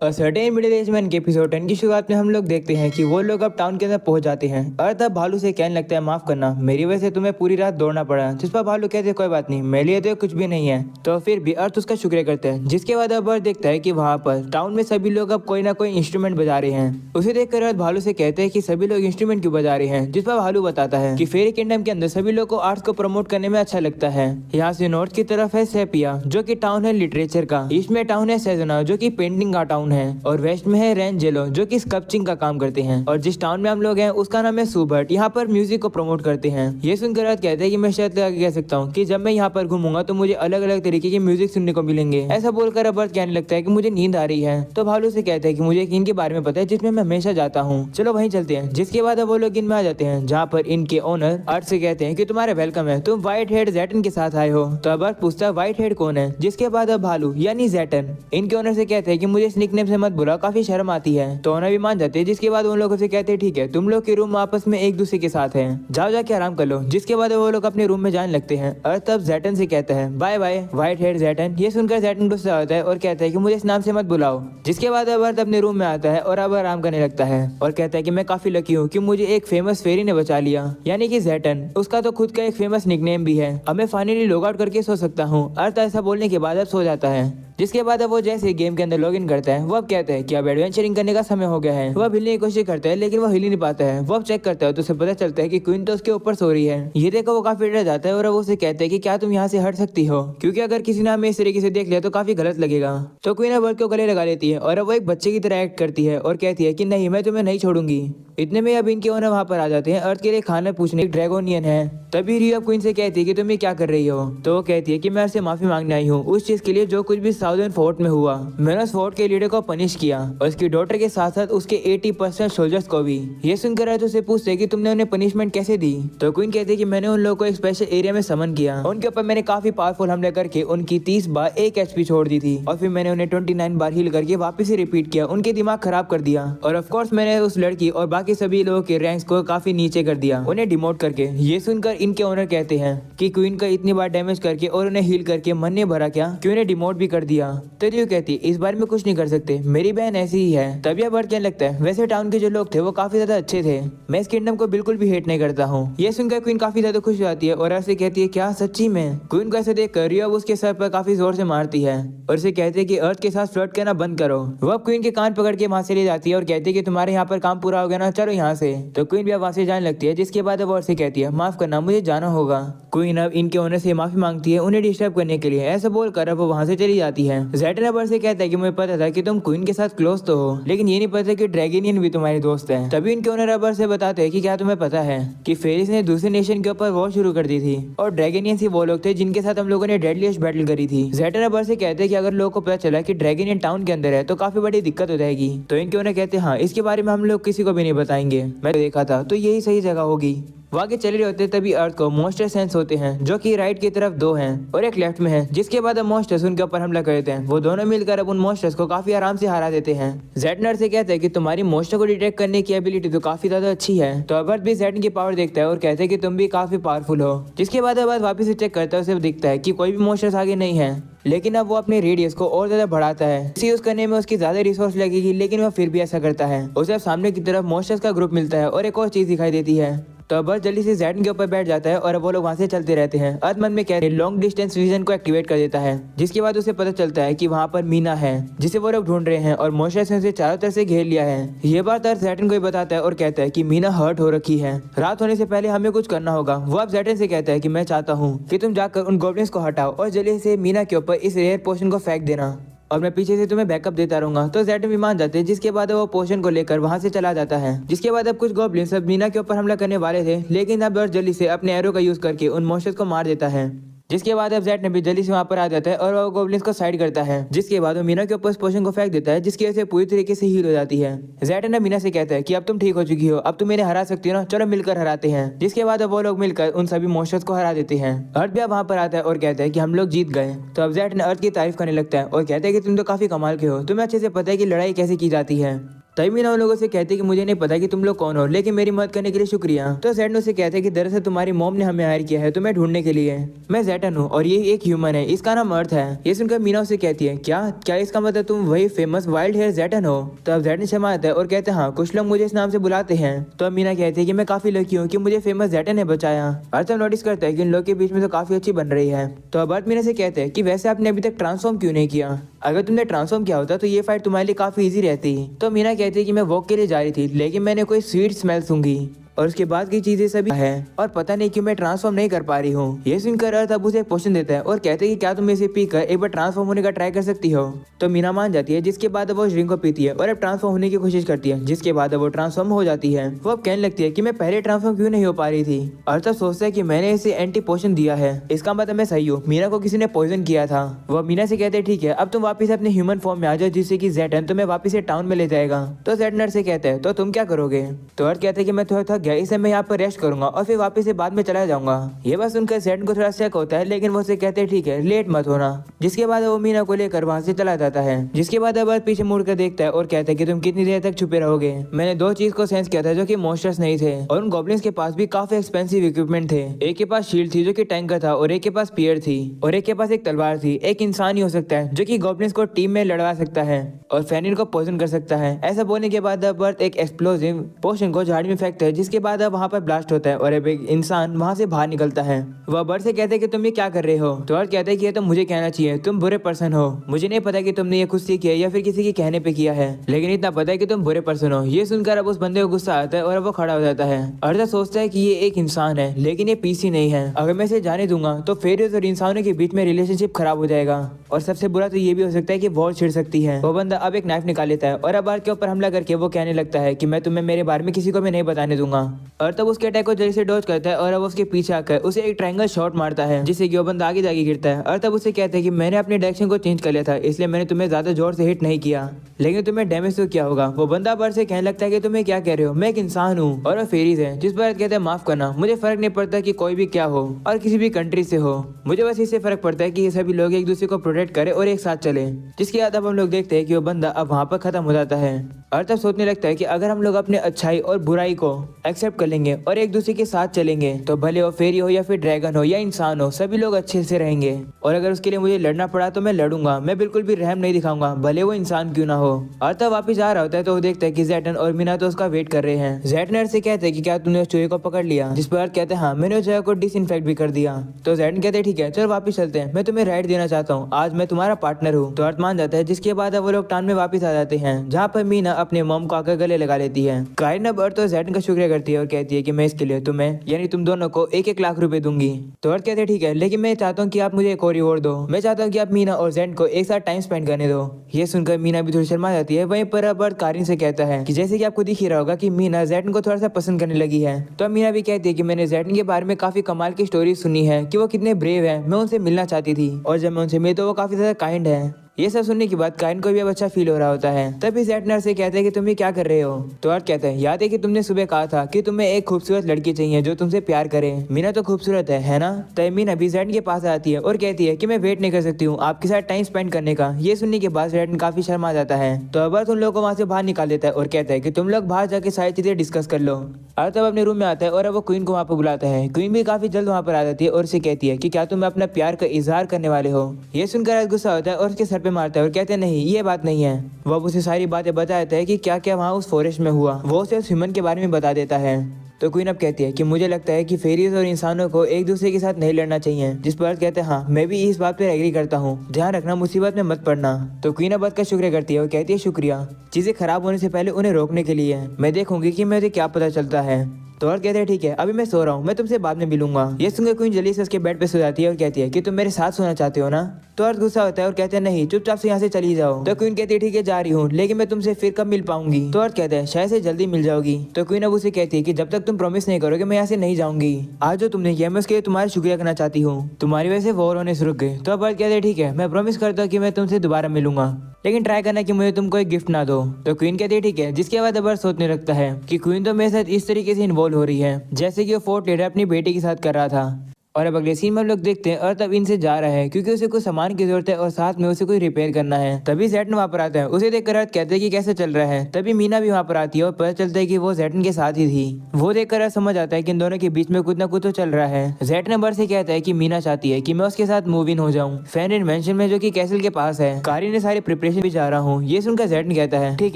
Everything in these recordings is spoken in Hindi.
सर्टेन मिडिल एज मैन के एपिसोड 10 की शुरुआत में हम लोग देखते हैं कि वो लोग अब टाउन के अंदर पहुंच जाते हैं। अर्थ अब भालू से कहने लगता है, माफ करना, मेरी वजह से तुम्हें पूरी रात दौड़ना पड़ा। जिस पर भालू कहते हैं, कोई बात नहीं, मेरे लिए तो कुछ भी नहीं है। तो फिर भी अर्थ उसका शुक्रिया करते हैं। जिसके बाद अब अर्थ देखता है कि वहाँ पर टाउन में सभी लोग अब कोई ना कोई इंस्ट्रूमेंट बजा रहे हैं। उसे देखकर अर्थ भालू से कहते हैं कि सभी लोग इंस्ट्रूमेंट क्यों बजा रहे हैं। जिस पर भालू बताता है कि फेरी किंगडम के अंदर सभी लोग को आर्ट्स को प्रमोट करने में अच्छा लगता है। यहाँ से नॉर्थ की तरफ है सेपिया, जो कि टाउन है लिटरेचर का। ईस्ट में टाउन है सेजोना, जो कि पेंटिंग का टाउन है। और वेस्ट में है रेंजेलो, जो कि स्कल्पचिंग का काम करते हैं। और जिस टाउन में हम लोग हैं उसका नाम है सुबर्ट। यहाँ पर म्यूजिक को प्रमोट करते हैं। ये सुनकर अर्थ कहते हैं कि मैं शायद कह सकता हूँ कि जब मैं यहाँ पर घूमूंगा तो मुझे अलग अलग तरीके के म्यूजिक सुनने को मिलेंगे। ऐसा बोलकर अब अर्थ कहने लगता है कि मुझे नींद आ रही है। तो भालू से कहते हैं कि मुझे एक इन के बारे में पता है जिसमें मैं हमेशा जाता हूँ, चलो वहीं चलते हैं। जिसके बाद अब वो लोग इन में आ जाते हैं, जहाँ पर इनके ओनर अर्थ से कहते हैं कि तुम्हारा वेलकम है, तुम व्हाइट हेड जैटन के साथ आए हो। तो अब अर्थ पूछता है व्हाइट हेड कौन है। जिसके बाद अब भालू यानी जैटन इनके ओनर से कहते हैं कि मुझे इस निकनेम से मत बुलाओ, काफी शर्म आती है। तो ओनर भी मान जाते हैं। जिसके बाद उन लोगों से कहते हैं ठीक है, तुम लोग के रूम आपस में एक दूसरे के साथ हैं, जाओ जाके आराम कर लो। जिसके बाद वो लोग अपने रूम में जाने लगते हैं। अर्थ अब जैटन से कहता है बाय बाय व्हाइट हेड जैटन। ये सुनकर जैटन गुस्सा होता है और कहता है कि मुझे इस नाम से मत बुलाओ। जिसके बाद अब अर्थ अपने रूम में आता है और अब आराम करने लगता है और कहता है कि मैं काफी लकी हूँ कि मुझे एक फेमस फेरी ने बचा लिया, यानी कि जैटन। उसका तो खुद का एक फेमस निकनेम भी है। अब मैं फाइनली लॉग आउट करके सो सकता हूँ। अर्थ ऐसा बोलने के बाद अब सो जाता है। जिसके बाद अब वो जैसे गेम के अंदर लॉगिन करता है, वो अब कहता है कि अब एडवेंचरिंग करने का समय हो गया है। वह हिलने की कोशिश करता है लेकिन वो हिल ही नहीं पाता है। वो अब चेक करता है तो उसे पता चलता है कि क्वीन तो उसके ऊपर सो रही है। ये देखो वो काफी डर जाता है और अब उसे कहता है कि क्या तुम यहाँ से हट सकती हो, क्योंकि अगर किसी ने हमें इस तरीके से देख लिया तो काफी गलत लगेगा। तो क्वीन अब अर्थ को गले लगा लेती है और अब वो एक बच्चे की तरह एक्ट करती है और कहती है कि नहीं, मैं तुम्हें नहीं छोड़ूंगी। इतने में अब इनके ओनर वहाँ पर आ जाते हैं अर्थ के लिए खाना पूछने। एक ड्रैगोनियन है। तभी रियो अब क्वीन से कहती है कि तुम ये क्या कर रही हो। तो वो कहती है कि मैं उससे माफी मांगने आई हूँ उस चीज के लिए जो कुछ भी साउदर्न फोर्ट में हुआ। मैंने उस फोर्ट के लीडर को पनिश किया और उसकी डॉटर के साथ साथ उसके 80% सोल्जर्स को भी। ये सुनकर अर्थ उससे पूछते कि तुमने उन्हें पनिशमेंट कैसे दी। तो क्वीन कहती है कि मैंने उन लोगों को एक स्पेशल एरिया में समन किया, उनके ऊपर मैंने काफी पावरफुल हमले करके उनकी 30 बार 1 HP छोड़ दी थी और फिर मैंने उन्हें 29 बार हील करके वापस से रिपीट किया, उनके दिमाग खराब कर दिया। और ऑफकोर्स मैंने उस लड़की और बाकी सभी लोगों के रैंक्स को काफी नीचे कर दिया, उन्हें डिमोट करके। ये सुनकर इनके ओनर कहते हैं कि क्वीन का इतनी बार डैमेज करके और उन्हें हील करके मन ने भरा क्या, क्यों उन्हें डिमोट भी कर दिया। तो रियो कहती है इस बार में कुछ नहीं कर सकते, मेरी बहन ऐसी ही है। तभी अब कहने लगता है वैसे टाउन के जो लोग थे वो काफी ज्यादा अच्छे थे, मैं इस किंगडम को बिल्कुल भी हेट नहीं करता हूँ। ये सुनकर क्वीन काफी ज्यादा खुश हो जाती है और अर्थ से कहती है क्या सच्ची में। क्वीन को ऐसे देख कर रियो अब उसके सर पर काफी जोर से मारती है और उसे कहते हैं कि अर्थ के साथ फ्लर्ट करना बंद करो। वो अब क्वीन के कान पकड़ के वहां से ले जाती है और कहती है कि तुम्हारे यहाँ पर काम पूरा हो गया ना, चलो यहाँ से। तो क्वीन भी अब वहां से जाने लगती है। जिसके बाद अब अर्थ से कहती है माफ करना, मुझे जाना होगा। क्वीन अब इनके ओनर से माफी मांगती है उन्हें डिस्टर्ब करने के लिए। ऐसा बोलकर अब वहां से चली जाती है। जैटन अब अर्थ से कहता है कि मुझे पता था कि तुम क्वीन के साथ क्लोज तो हो, लेकिन ये नहीं पता कि ड्रैगनियन भी तुम्हारे दोस्त है। तभी इनके ओनर अब अर्थ से बताते हैं कि क्या तुम्हें पता है कि फेरिस ने दूसरे नेशन के ऊपर वॉर शुरू कर दी थी और ड्रैगनियंस ही वो लोग थे जिनके साथ हम लोगों ने डेडलीस्ट बैटल करी थी। जैटन अब अर्थ से कहते हैं कि अगर लोगों को पता चला कि ड्रैगनियन टाउन के अंदर है तो काफी बड़ी दिक्कत हो जाएगी। तो इनके ओनर कहते हैं हाँ, इसके बारे में हम लोग किसी को भी नहीं बताएंगे, मैं देखा था तो यही सही जगह होगी। वो आगे चले रहे होते तभी अर्थ को मॉन्स्टर सेंस होते हैं, जो कि राइट की तरफ 2 हैं और एक लेफ्ट में है। जिसके बाद अब मॉन्स्टर्स उनके ऊपर हमला कर देते हैं। वो दोनों मिलकर अब उन मॉन्स्टर्स को काफी आराम से हरा देते हैं। जैटनर से कहते हैं कि तुम्हारी मॉन्स्टर को डिटेक्ट करने की एबिलिटी तो काफी ज्यादा अच्छी है। तो अब अर्थ भी जैटन की पावर देखता है और कहते हैं कि तुम भी काफी पावरफुल हो। जिसके बाद अब अर्थ वापस से चेक करता है, उसे दिखता है कि कोई भी मॉन्स्टर्स आगे नहीं है, लेकिन अब वो अपने रेडियस को और ज्यादा बढ़ाता है। इसे यूज करने में उसकी ज्यादा रिसोर्स लगेगी, लेकिन वह फिर भी ऐसा करता है। उसे अब सामने की तरफ मॉन्स्टर्स का ग्रुप मिलता है और एक और चीज दिखाई देती है। तो अब जल्दी से जैटन के ऊपर बैठ जाता है और अब वो लोग वहां से चलते रहते हैं। अर्थ मन में कहते हैं लॉन्ग डिस्टेंस विजन को एक्टिवेट कर देता है। जिसके बाद उसे पता चलता है कि वहां पर मीना है जिसे वो लोग ढूंढ रहे हैं और मॉन्स्टर्स ने उसे चारों तरफ से घेर लिया है। ये बात अर्थ जैटन को ही बताता है और कहता है कि मीना हर्ट हो रखी है, रात होने से पहले हमें कुछ करना होगा। वो अब जैटन से कहता है कि मैं चाहता हूँ कि तुम जाकर उन गॉब्लिन्स को हटाओ और जल्दी से मीना के ऊपर इस रेयर पोशन को फेंक देना और मैं पीछे से तुम्हें बैकअप देता रहूंगा। तो जैटन भी मान जाते हैं। जिसके बाद वो पोशन को लेकर वहां से चला जाता है। जिसके बाद अब कुछ गॉब्लिन्स अब मीना के ऊपर हमला करने वाले थे, लेकिन अब अर्थ जल्दी से अपने एरो का यूज करके उन मॉन्स्टर्स को मार देता है। जिसके बाद अब जैटन भी जल्दी से वहां पर आ जाता है और वो गॉब्लिन्स को साइड करता है। जिसके बाद वो मीना के ऊपर पोशन को फेंक देता है, जिसकी वजह से पूरी तरीके से हील हो जाती है। जैटन अब मीना से कहता है कि अब तुम ठीक हो चुकी हो, अब तुम मेरे हरा सकती हो ना, चलो मिलकर हराते हैं। जिसके बाद अब वो लोग मिलकर उन सभी मॉन्स्टर्स को हरा देते हैं। अर्थ भी अब वहां पर आता है और कहता है कि हम लोग जीत गए। तो अब जैटन अर्थ की तारीफ करने लगता है और कहता है कि तुम तो काफी कमाल के हो, तुम्हें अच्छे से पता है कि लड़ाई कैसे की जाती है। तभी मीना उन लोगों से कहती है कि मुझे नहीं पता कि तुम लोग कौन हो, लेकिन मेरी मदद करने के लिए शुक्रिया। तो ज़ेटन उसे कहते हैं कि दरअसल तुम्हारी मॉम ने हमें हायर किया है तुम्हें ढूंढने के लिए। मैं ज़ेटन हूँ और ये एक ह्यूमन है, इसका नाम अर्थ है। ये सुनकर मीना उसे कहती है क्या क्या इसका मतलब तुम वही फेमस वाइल्ड हेयर ज़ेटन हो? तो अब ज़ेटन शर्मा आता है और कहते हैं हाँ, कुछ लोग मुझे इस नाम से बुलाते हैं। तो अब मीना कहती है कि मैं काफी लकी हूँ कि मुझे फेमस ज़ेटन ने बचाया। अर्थ नोटिस करता है कि इन लोग के बीच में तो काफी अच्छी बन रही है। तो अब अर्थ मीना से कहते हैं कि वैसे आपने अभी तक ट्रांसफॉर्म क्यों नहीं किया? अगर तुमने ट्रांसफॉर्म किया होता तो ये फाइट तुम्हारे लिए काफी इजी रहती। तो मीना कहती है कि मैं वॉक के लिए जा रही थी, लेकिन मैंने कोई स्वीट स्मेल सूंघी और उसके बाद की चीजें सभी है और पता नहीं क्यों मैं ट्रांसफॉर्म नहीं कर पा रही हूँ। ये सुनकर अर्थ अब उसे एक क्वेश्चन देता है और कहते हैं कि क्या तुम इसे पीकर एक बार ट्रांसफॉर्म होने का ट्राई कर सकती हो? तो मीना मान जाती है, जिसके बाद वो उस ड्रिंक को पीती है और अब ट्रांसफॉर्म होने की कोशिश करती है, जिसके बाद वो ट्रांसफॉर्म हो जाती है। वो अब कहने लगती है कि मैं पहले ट्रांसफॉर्म क्यों नहीं हो पा रही थी। अर्थ अब सोचता है कि मैंने इसे एंटी पोशन दिया है, इसका मतलब मैं सही हूँ, मीना को किसी ने पॉइजन किया था। वो मीना से कहते हैं ठीक है, अब तुम वापस अपने ह्यूमन फॉर्म में आ जाओ, जिससे कि ज़ेटन तुम्हें वापस से टाउन में ले जाएगा। तो ज़ेटन अर्थ से कहते हैं तो तुम क्या करोगे? तो अर्थ कहते हैं कि मैं थोड़ा थक गया, इसलिए मैं यहाँ पर रेस्ट करूंगा और फिर वापस से बाद में चला जाऊंगा। ये बात सुनकर ज़ेटन को थोड़ा शक होता है, लेकिन वो उसे कहते हैं ठीक है, लेट मत होना। जिसके बाद वो मीना को लेकर वहां से चला जाता है। जिसके बाद अब अर्थ पीछे मुड़कर देखता है और कहता है कि तुम कितनी देर तक छुपे रहोगे? मैंने दो चीज को सेंस किया था जो कि मॉन्स्टर्स नहीं थे और उन गॉब्लिन्स के पास भी काफी एक्सपेंसिव इक्विपमेंट थे। एक के पास शील्ड थी जो कि टैंकर था और एक के पास स्पीयर थी और एक के पास एक तलवार थी। एक इंसान ही हो सकता है जो कि गॉब्लिन्स को टीम में लड़वा सकता है और फेनिन को पॉइजन कर सकता है। ऐसा बोलने के बाद अब अर्थ एक एक्सप्लोसिव पोशन को झाड़ी में फेंकता है, जिसके बाद अब वहाँ पर ब्लास्ट होता है और अब एक इंसान वहाँ से बाहर निकलता है। वह बर्ड से कहते हैं कि तुम ये क्या कर रहे हो? तो अर्थ कहते हैं कि ये तो मुझे कहना चाहिए, तुम बुरे पर्सन हो। मुझे नहीं पता कि तुमने ये खुद से किया या फिर किसी के कहने पे किया है, लेकिन इतना पता है कि तुम बुरे पर्सन हो। ये सुनकर अब उस बंदे को गुस्सा आता है और अब वो खड़ा हो जाता है। अर्थ सोचता है कि ये एक इंसान है, लेकिन ये पीसी नहीं है। अगर मैं इसे जाने दूंगा तो फेरियर्स और इंसानों के बीच में रिलेशनशिप खराब हो जाएगा और सबसे बुरा तो ये भी हो सकता है कि वॉर छिड़ सकती है। वो बंदा अब एक नाइफ निकाल लेता है और अब अर्थ के ऊपर हमला करके वो कहने लगता है कि मैं तुम्हें मेरे बारे में किसी को भी नहीं बताने दूंगा। अर्थ अब उसके अटैक को जल्दी से डॉज करता है और अब उसके पीछे आकर उसे एक ट्रायंगल शॉट मारता है, जिससे कि वो बंदा आगे जाके गिरता है। अर्थ अब उसे कहते हैं कि मैंने अपने डायरेक्शन को चेंज कर लिया था, इसलिए मैंने तुम्हें ज्यादा जोर से हिट नहीं किया, लेकिन तुम्हें डैमेज तो क्या होगा। वो बंदा अर्थ से कहने लगता है कि तुम्हें क्या कह रहे हो, मैं एक इंसान हूँ और वो फेरीज है। जिस पर अर्थ कहते हैं माफ करना, मुझे फर्क नहीं पड़ता कि कोई भी क्या हो और किसी भी कंट्री से हो, मुझे बस इससे फर्क पड़ता है कि ये सभी लोग एक दूसरे को प्रोटेक्ट करें और एक साथ चले। जिसके बाद अब हम लोग देखते हैं कि वो बंदा अब वहाँ पर खत्म हो जाता है। अर्थ अब सोचने लगता है कि अगर हम लोग अपने अच्छाई और बुराई को एक्सेप्ट कर लेंगे और एक दूसरे के साथ चलेंगे तो भले वो फेरी हो या फिर ड्रैगन हो या इंसान हो, सभी लोग अच्छे से रहेंगे। और अगर उसके लिए मुझे लड़ना पड़ा तो मैं लड़ूंगा, मैं बिल्कुल भी रहम नहीं दिखाऊंगा, भले वो इंसान क्यों ना हो। अर्थ वापस आ रहा होता है तो वो देखता है कि ज़ेटन और मीना तो उसका वेट कर रहे हैं। ज़ेटन अर्थ से कहते हैं कि क्या तुमने उस चूहे को पकड़ लिया? जिस पर अर्थ कहते हैं हाँ, मैंने उस जगह को डिसइंफेक्ट भी कर दिया। तो ज़ेटन कहते हैं ठीक है, चलो वापस चलते हैं, मैं तुम्हें राइड देना चाहता हूँ, आज मैं तुम्हारा पार्टनर हूँ। तो अर्थ मान जाता है। जिसके बाद वो लोग टाउन में वापस आ जाते हैं, जहाँ पर मीना अपने मॉम को आकर गले लगा लेती है। कारिन अब अर्थ और ज़ेटन का शुक्रिया करती है और कहती है कि मैं इसके लिए तुम्हें यानी तुम दोनों को 1-1 लाख रुपए दूंगी। तो अर्थ कहते हैं ठीक है, लेकिन मैं चाहता हूँ कि आप मुझे एक और रिवॉर्ड दो, मैं चाहता हूँ कि आप मीना और ज़ेटन को एक साथ टाइम स्पेंड करने दो। ये सुनकर मीना भी थोड़ी शर्मा जाती है। वहीं पर अब अर्थ कारिन से कहता है कि जैसे कि आपको दिख ही रहा होगा कि मीना ज़ेटन को थोड़ा सा पसंद करने लगी है। तो मीना भी कहती है कि मैंने ज़ेटन के बारे में काफी कमाल की स्टोरी सुनी है कि वो कितने ब्रेव है, मैं उनसे मिलना चाहती थी और जब मैं उनसे मिली तो वो काफी ज्यादा काइंड है। ये सब सुनने के बाद कारिन को भी अब अच्छा फील हो रहा होता है। तभी ज़ेटन से कहते हैं कि तुम ये क्या कर रहे हो? तो अर्थ कहते हैं याद है कि तुमने सुबह कहा था कि तुम्हें एक खूबसूरत लड़की चाहिए जो तुमसे प्यार करे। मीना तो खूबसूरत है ना? तभी मीना भी ज़ेटन के पास आती है और कहती है कि मैं वेट नहीं कर सकती हूँ आपके साथ टाइम स्पेंड करने का। ये सुनने के बाद ज़ेटन काफी शर्मा जाता है। तो अब अर्थ उन लोगों को वहाँ से बाहर निकाल देता है और कहता है कि तुम लोग बाहर जाके सारी चीजें डिस्कस कर लो। अर्थ अब अपने रूम में आता है और अब वो क्वीन को वहाँ पर बुलाता है। क्वीन भी काफी जल्द वहाँ पर आ जाती है और उसे कहती है कि क्या तुम अपना प्यार का इजहार करने वाले हो? ये सुनकर अर्थ गुस्सा होता है और उसके सर पे मारता है और कहते हैं नहीं, ये बात नहीं है। वो अब उसे सारी बातें बताता है कि क्या क्या वहाँ उस फॉरेस्ट में हुआ। वो उसे उस ह्यूमन के बारे में बता देता है। तो क्वीन अब कहती है कि मुझे लगता है कि फेरीज और इंसानों को एक दूसरे के साथ नहीं लड़ना चाहिए। जिस पर अर्थ कहते हैं हाँ, मैं भी इस बात पर एग्री करता हूँ, ध्यान रखना मुसीबत में मत पड़ना। तो क्वीन अब अर्थ का शुक्रिया करती है और कहती है शुक्रिया चीजें खराब होने से पहले उन्हें रोकने के लिए। मैं देखूंगी कि मुझे क्या पता चलता है। तो अर्थ कहते हैं ठीक है, अभी मैं सो रहा हूँ, मैं तुमसे बाद में मिलूंगा। ये सुनकर क्वीन जल्दी से उसके बेड पे सो जाती है और कहती है कि तुम मेरे साथ सोना चाहते हो ना? तो अर्थ गुस्सा होता है और कहते हैं नहीं, चुपचाप से यहाँ से चली जाओ। तो क्वीन कहती है ठीक है, जा रही हूँ, लेकिन मैं तुमसे फिर कब मिल पाऊंगी? तो अर्थ कहते हैं शायद से जल्दी मिल जाओगी। तो क्वीन अब उसे कहती है कि जब तक तुम प्रॉमिस नहीं करोगे मैं यहाँ से नहीं जाऊंगी। आज जो तुमने किया मैं उसके लिए तुम्हारा शुक्रिया करना चाहती हूँ, तुम्हारी वजह से वॉर होने से रुक गए। तो अब अर्थ कहते हैं ठीक है, मैं प्रॉमिस करता हूँ कि मैं तुमसे दोबारा मिलूंगा, लेकिन ट्राई करना कि मुझे तुम कोई गिफ्ट ना दो। तो क्वीन कहती है ठीक है। जिसके बाद अब अर्थ सोचने लगता है कि क्वीन तो मेरे साथ इस तरीके से इन्वॉल्व हो रही है जैसे कि वो फोर्ट लीडर अपनी बेटी के साथ कर रहा था। और अब अगले सीन में हम लोग देखते हैं अर्थ अब इनसे जा रहा है क्योंकि उसे कुछ सामान की जरूरत है और साथ में उसे कोई रिपेयर करना है। तभी ज़ैटन वहाँ पर आता है, उसे देखकर अर्थ कहते हैं कि कैसे चल रहा है। तभी मीना भी वहाँ पर आती है और पता चलता है कि वो ज़ैटन के साथ ही थी। वो देखकर अर्थ समझ आता है कि इन दोनों के बीच में कुछ ना कुछ तो चल रहा है। ज़ैटन बर्थ से कहता है कि मीना चाहती है कि मैं उसके साथ मूव इन हो जाऊँ फेनरिन मेंशन में, जो कि कैसल के पास है। कारी ने सारी प्रिपरेशन भी जा रहा हूँ। ये सुनकर ज़ैटन कहता है ठीक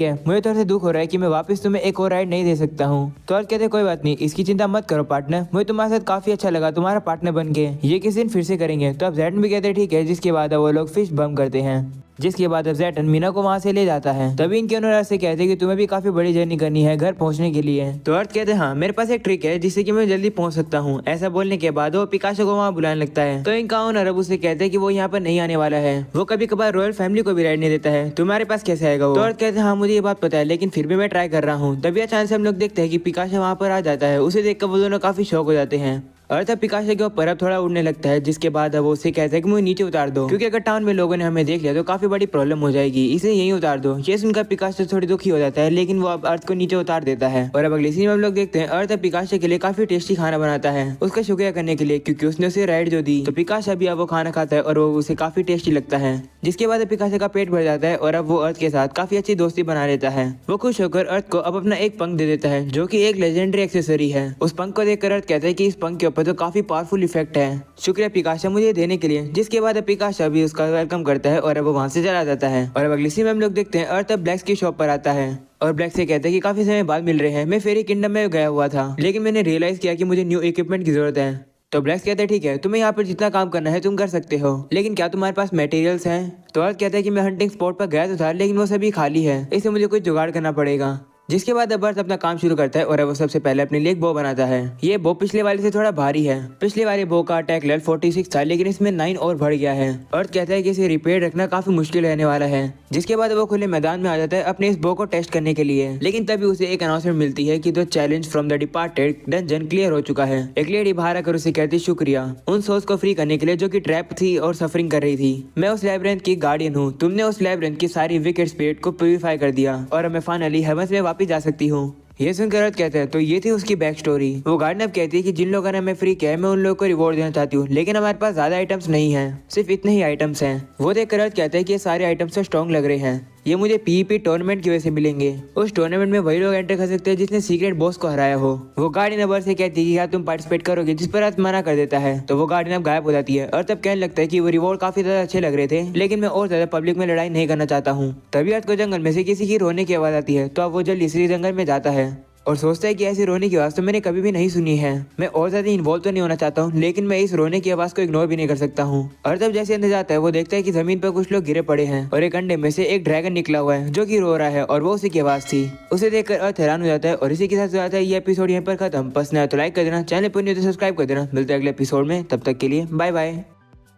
है, मुझे थोड़ा सा दुख हो रहा है कि मैं वापस तुम्हें एक और राइड नहीं दे सकता हूँ। तो अर्थ कहते कोई बात नहीं, इसकी चिंता मत करो पार्टनर, मुझे तुम्हारे साथ काफी अच्छा लगा तुम्हारा पार्टनर बन के, ये किसी दिन फिर से करेंगे। तो अब ज़ैटन भी कहते हैं ठीक है, जिसके बाद वो लोग फिश बम करते हैं। जिसके बाद अब ज़ैटन मीना को वहां से ले जाता है। तभी इनके ओनर से कहते हैं कि तुम्हें भी काफी बड़ी जर्नी करनी है घर पहुंचने के लिए। तो अर्थ कहते हैं हाँ, मेरे पास एक ट्रिक है जिससे कि मैं जल्दी पहुंच सकता हूँ। ऐसा बोलने के बाद वो पिकासो को वहाँ बुलाने लगता है। तो इनका ओनर अब उसे कहते हैं कि वो यहाँ पर नहीं आने वाला है, वो कभी कभार रॉयल फैमिली को भी राइड नहीं देता है, तुम्हारे पास कैसे आएगा वो। तो अर्थ कहते हैं हाँ मुझे ये बात पता है, लेकिन फिर भी मैं ट्राई कर रहा हूँ। तभी अचानक से हम लोग देखते हैं कि पिकासो वहाँ पर आ जाता है। उसे देखकर वो दोनों काफी शौक हो जाते हैं। अर्थ पिकासो के ऊपर अब थोड़ा उड़ने लगता है। जिसके बाद अब वो उसे कहता है कि मुझे नीचे उतार दो, क्योंकि अगर टाउन में लोगों ने हमें देख लिया तो काफी बड़ी प्रॉब्लम हो जाएगी, इसे यहीं उतार दो। ये सुनकर पिकासो थोड़ी दुखी हो जाता है, लेकिन वो अब अर्थ को नीचे उतार देता है। और अब अगले सीन में हम लोग देखते हैं अर्थ पिकासो के लिए काफी टेस्टी खाना बनाता है उसका शुक्रिया करने के लिए, क्योंकि उसने उसे राइड जो दी। तो पिकासो भी अब वो खाना खाता है और वो उसे काफी टेस्टी लगता है। जिसके बाद पिकासो का पेट भर जाता है और अब वो अर्थ के साथ काफी अच्छी दोस्ती बना लेता है। वो खुश होकर अर्थ को अब अपना एक पंख दे देता है, जो कि एक लेजेंडरी एक्सेसरी है। उस पंख को देखकर अर्थ कहता है कि इस पंख के ऊपर तो काफी पावरफुल इफेक्ट है, शुक्रिया पिकासो मुझे देने के लिए। जिसके बाद पिकासो भी उसका वेलकम करता है और अब वो वहां से चला जाता है। और अब अगली सीन में हम लोग देखते हैं अर्थ अब ब्लैक्स की शॉप पर आता है और ब्लैक से कहता है कि काफी समय बाद मिल रहे हैं, मैं फेरी किंगडम में गया हुआ था, लेकिन मैंने रियलाइज किया कि मुझे न्यू इक्विपमेंट की जरूरत है। तो ब्लैक कहता है ठीक है, तुम्हें यहाँ पर जितना काम करना है तुम कर सकते हो, लेकिन क्या तुम्हारे पास मटेरियल्स हैं। तो अर्थ कहता है कि मैं हंटिंग स्पॉट पर गया तो था, लेकिन वो सभी खाली है, इसलिए मुझे कुछ जुगाड़ करना पड़ेगा। जिसके बाद अब अर्थ अपना काम शुरू करता है और अब वो सबसे पहले अपने लिए एक बो बनाता है। ये बो पिछले वाले से थोड़ा भारी है। पिछले वाले बो का अटैक लेवल 46 था, लेकिन इसमें 9 और बढ़ गया है। अर्थ कहता है कि इसे रिपेयर रखना काफी मुश्किल रहने वाला है। जिसके बाद वो खुले मैदान में आ जाता है अपने इस बो को टेस्ट करने के लिए। लेकिन तभी उसे एक अनाउंसमेंट मिलती है कि the challenge from the departed dungeon clear हो चुका है। एक लेडी बाहर आकर उसे कहती शुक्रिया उन सोल्स को फ्री करने के लिए जो कि ट्रैप थी और सफरिंग कर रही थी। मैं उस लैब्रिंथ की गार्डियन हूँ, तुमने उस लैब्रिंथ की सारी विकेट स्पिरिट को प्यूरिफाई कर दिया और मैं फाइनली हेवंस में वापस जा सकती हूँ। ये सुनकर अर्थ कहता है तो ये थी उसकी बैक स्टोरी। वो गार्डन अब कहती है कि जिन लोगों ने हमें फ्री किया है मैं उन लोगों को रिवॉर्ड देना चाहती हूँ, लेकिन हमारे पास ज्यादा आइटम्स नहीं है, सिर्फ इतने ही आइटम्स हैं। वो देखकर अर्थ कहता है कि ये सारे आइटम्स तो स्ट्रॉन्ग लग रहे हैं, ये मुझे पीवीपी टूर्नामेंट की वजह से मिलेंगे। उस टूर्नामेंट में वही लोग एंटर कर सकते हैं जिसने सीक्रेट बॉस को हराया हो। वो गार्डियन अब अर्थ से कहती है कि क्या तुम पार्टिसिपेट करोगे, जिस पर अर्थ मना कर देता है। तो वो गार्डियन अब गायब हो जाती है। अर्थ अब कहने लगता है कि वो रिवॉर्ड काफी ज्यादा अच्छे लग रहे थे, लेकिन मैं और ज्यादा पब्लिक में लड़ाई नहीं करना चाहता हूँ। तभी अर्थ को जंगल में से किसी की रोने की आवाज आती है। तो अब वो जल्दी इसी जंगल में जाता है और सोचता है कि ऐसी रोने की आवाज तो मैंने कभी भी नहीं सुनी है। मैं और ज्यादा इन्वॉल्व तो नहीं होना चाहता हूँ, लेकिन मैं इस रोने की आवाज को इग्नोर भी नहीं कर सकता हूँ। और तब जैसे अंदर जाता है वो देखता है कि जमीन पर कुछ लोग गिरे पड़े हैं और एक अंडे में से एक ड्रैगन निकला हुआ है जो कि रो रहा है और वो उसी की आवाज थी। उसे देखकर अर्थ हैरान हो जाता है और इसी के साथ जाता है ये एपिसोड यहाँ पर खत्म। पसंद आया तो लाइक कर देना, चैनल पर नहीं तो सब्सक्राइब कर देना। मिलते हैं अगले एपिसोड में, तब तक के लिए बाय बाय।